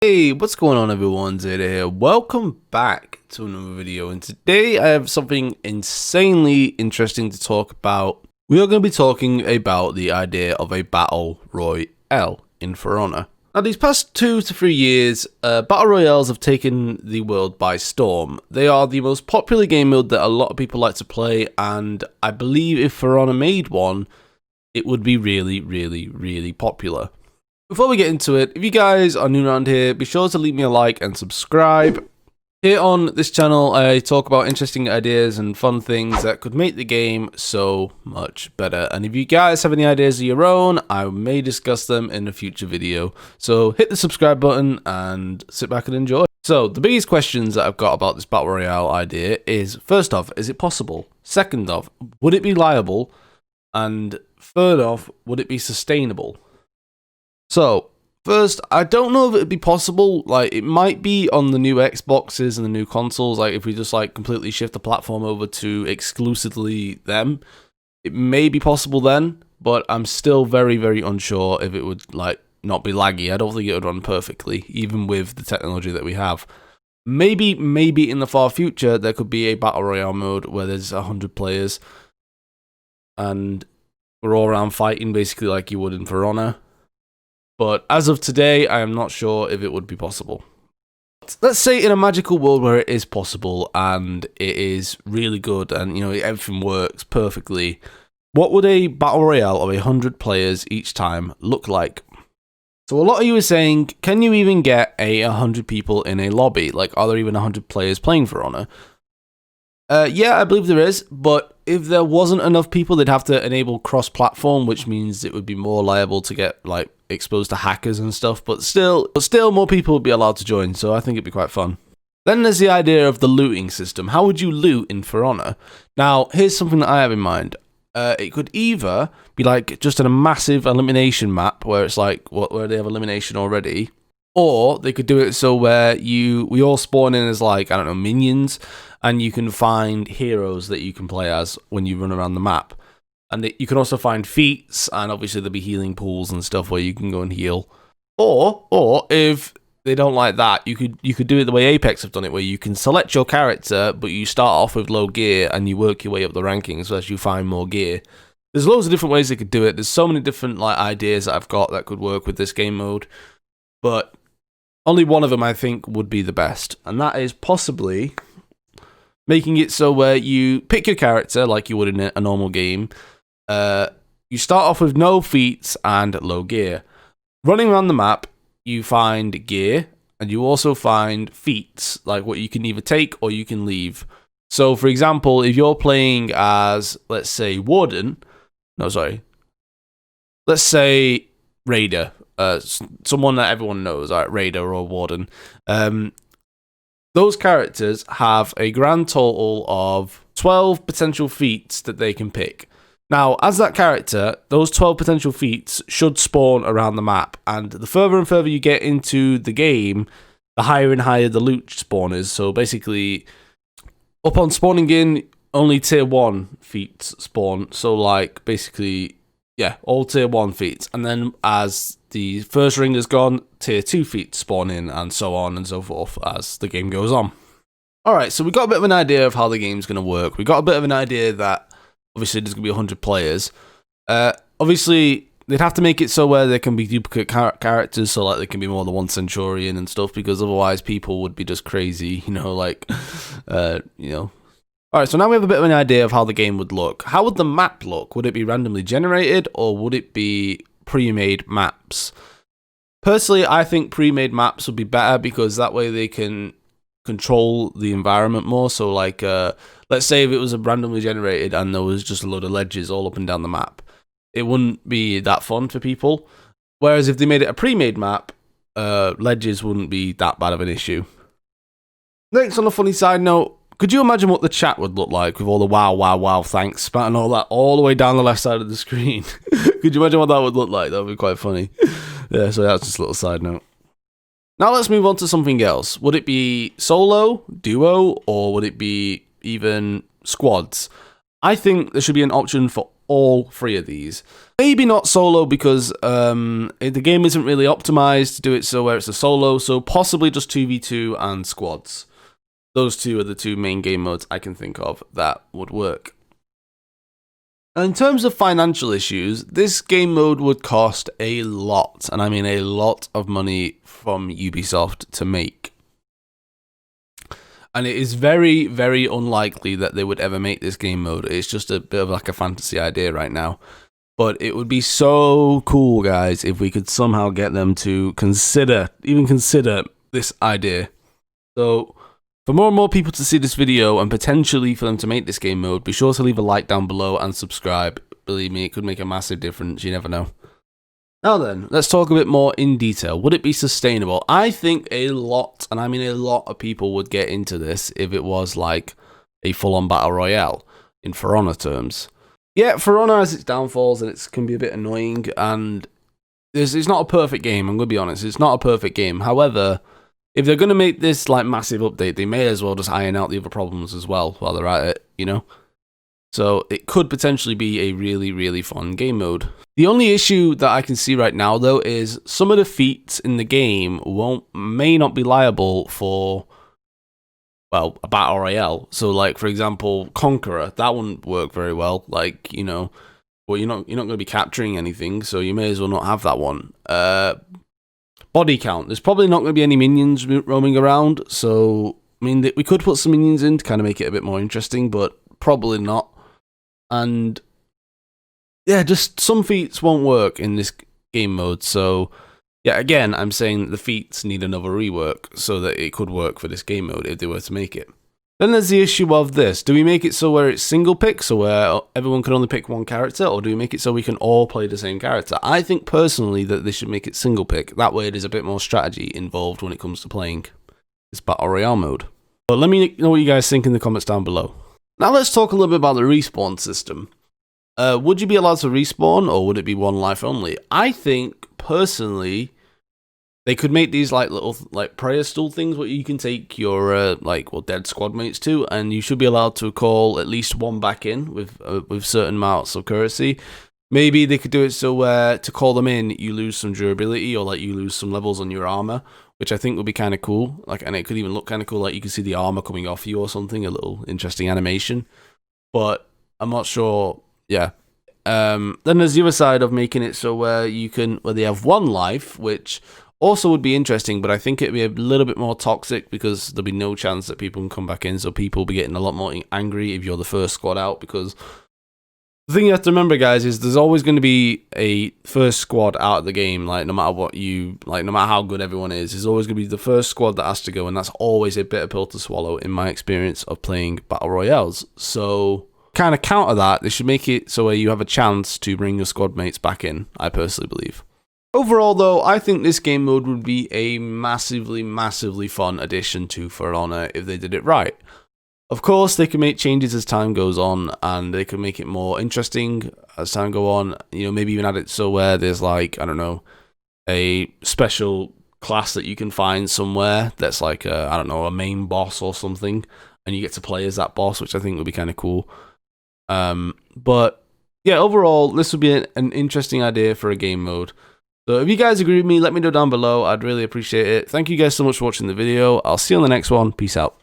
Hey, what's going on everyone, Zeta here. Welcome back to another video, and today I have something insanely interesting to talk about. We are going to be talking about the idea of a battle royale in For Honor. Now, these past 2 to 3 years, battle royales have taken the world by storm. They are the most popular game mode that a lot of people like to play, and I believe if For Honor made one, it would be really popular. Before we get into it, if you guys are new around here, be sure to leave me a like and subscribe. Here on this channel, I talk about interesting ideas and fun things that could make the game so much better. And if you guys have any ideas of your own, I may discuss them in a future video. So hit the subscribe button and sit back and enjoy. So the biggest questions that I've got about this Battle Royale idea is, first off, is it possible? Second off, would it be liable? And third off, would it be sustainable? So, first, I don't know if it'd be possible. Like, it might be on the new Xboxes and the new consoles. Like, if we just like completely shift the platform over to exclusively them, it may be possible then. But I'm still very unsure if it would like not be laggy. I don't think it would run perfectly, even with the technology that we have. Maybe in the far future there could be a battle royale mode where there's 100 players, and we're all around fighting basically like you would in For Honor. But as of today, I am not sure if it would be possible. Let's say in a magical world where it is possible and it is really good and everything works perfectly, what would a battle royale of 100 players each time look like? So a lot of you are saying, can you even get 100 people in a lobby? Like, are there even 100 players playing For Honor? Yeah, I believe there is, but if there wasn't enough people, they'd have to enable cross-platform, which means it would be more liable to get like exposed to hackers and stuff. But still, more people would be allowed to join, so I think it'd be quite fun. Then there's the idea of the looting system. How would you loot in For Honor? Now, here's something that I have in mind. It could either be like just in a massive elimination map where it's like where they have elimination already, or they could do it so where we all spawn in as like, I don't know, minions, and you can find heroes that you can play as when you run around the map. And you can also find feats, and obviously there'll be healing pools and stuff where you can go and heal. Or if they don't like that, you could do it the way Apex have done it, where you can select your character, but you start off with low gear and you work your way up the rankings as you find more gear. There's loads of different ways they could do it. There's so many different like ideas that I've got that could work with this game mode, but only one of them I think would be the best, and that is possibly making it so where you pick your character like you would in a normal game. You start off with no feats and low gear. Running around the map, you find gear, and you also find feats, like what you can either take or you can leave. So, for example, if you're playing as, let's say, let's say Raider, someone that everyone knows, like Raider or Warden. Those characters have a grand total of 12 potential feats that they can pick. Now, as that character, those 12 potential feats should spawn around the map, and the further and further you get into the game, the higher and higher the loot spawn is. So basically, upon spawning in, only tier 1 feats spawn. So like, basically, yeah, all tier 1 feats. And then as the first ring is gone, tier 2 feats spawn in, and so on and so forth as the game goes on. Alright, so we got a bit of an idea of how the game's going to work. We got a bit of an idea that obviously there's going to be 100 players. Obviously, they'd have to make it so where there can be duplicate characters, so like there can be more than one Centurion and stuff, because otherwise people would be just crazy, Alright, so now we have a bit of an idea of how the game would look. How would the map look? Would it be randomly generated, or would it be pre-made maps? Personally, I think pre-made maps would be better, because that way they can control the environment more. So like, let's say if it was randomly generated and there was just a load of ledges all up and down the map, it wouldn't be that fun for people. Whereas if they made it a pre-made map, ledges wouldn't be that bad of an issue. Next, on a funny side note, could you imagine what the chat would look like with all the wow, thanks, and all that all the way down the left side of the screen? Could you imagine what that would look like? That would be quite funny. Yeah, so that's just a little side note. Now let's move on to something else. Would it be solo, duo, or would it be even squads? I think there should be an option for all 3 of these. Maybe not solo because the game isn't really optimized to do it so where it's a solo, so possibly just 2v2 and squads. Those 2 are the 2 main game modes I can think of that would work. In terms of financial issues, this game mode would cost a lot, and I mean a lot of money from Ubisoft to make. And it is very, very unlikely that they would ever make this game mode. It's just a bit of like a fantasy idea right now. But it would be so cool, guys, if we could somehow get them to even consider this idea. So, for more and more people to see this video and potentially for them to make this game mode, be sure to leave a like down below and subscribe. Believe me, it could make a massive difference. You never know. Now then, let's talk a bit more in detail. Would it be sustainable? I think a lot, and I mean a lot of people would get into this if it was like a full-on battle royale in For Honor terms. Yeah, For Honor has its downfalls and it can be a bit annoying, and it's not a perfect game, I'm going to be honest. It's not a perfect game. However, if they're going to make this like massive update, they may as well just iron out the other problems as well while they're at it, you know? So it could potentially be a really, really fun game mode. The only issue that I can see right now, though, is some of the feats in the game may not be liable for, well, a battle royale. So, like, for example, Conqueror, that wouldn't work very well. Like, you know, well, you're not going to be capturing anything, so you may as well not have that one. Body count. There's probably not going to be any minions roaming around, so, I mean, we could put some minions in to kind of make it a bit more interesting, but probably not. And yeah, just some feats won't work in this game mode. So yeah, again, I'm saying the feats need another rework so that it could work for this game mode if they were to make it. Then there's the issue of this. Do we make it so where it's single pick, so where everyone can only pick one character, or do we make it so we can all play the same character? I think personally that they should make it single pick. That way there's a bit more strategy involved when it comes to playing this battle royale mode. But let me know what you guys think in the comments down below. Now let's talk a little bit about the respawn system. Would you be allowed to respawn, or would it be one life only? I think, personally, they could make these like little like prayer stool things where you can take your dead squad mates to, and you should be allowed to call at least one back in with certain amounts of currency. Maybe they could do it so where to call them in, you lose some durability, or like you lose some levels on your armor, which I think would be kind of cool. Like, and it could even look kind of cool, like you can see the armor coming off you or something, a little interesting animation. But I'm not sure. Yeah. Then there's the other side of making it so where they have one life, which also would be interesting, but I think it'd be a little bit more toxic because there'll be no chance that people can come back in. So people will be getting a lot more angry if you're the first squad out, because the thing you have to remember, guys, is there's always going to be a first squad out of the game. Like, no matter no matter how good everyone is, there's always going to be the first squad that has to go, and that's always a bitter pill to swallow in my experience of playing battle royales. So, kind of counter that, they should make it so where you have a chance to bring your squad mates back in, I personally believe. Overall, though, I think this game mode would be a massively, massively fun addition to For Honor if they did it right. Of course, they can make changes as time goes on, and they can make it more interesting as time go on. You know, maybe even add it so where there's like, I don't know, a special class that you can find somewhere that's like, I don't know, a main boss or something, and you get to play as that boss, which I think would be kind of cool. But yeah, overall, this would be an interesting idea for a game mode. So if you guys agree with me, let me know down below. I'd really appreciate it. Thank you guys so much for watching the video. I'll see you on the next one. Peace out.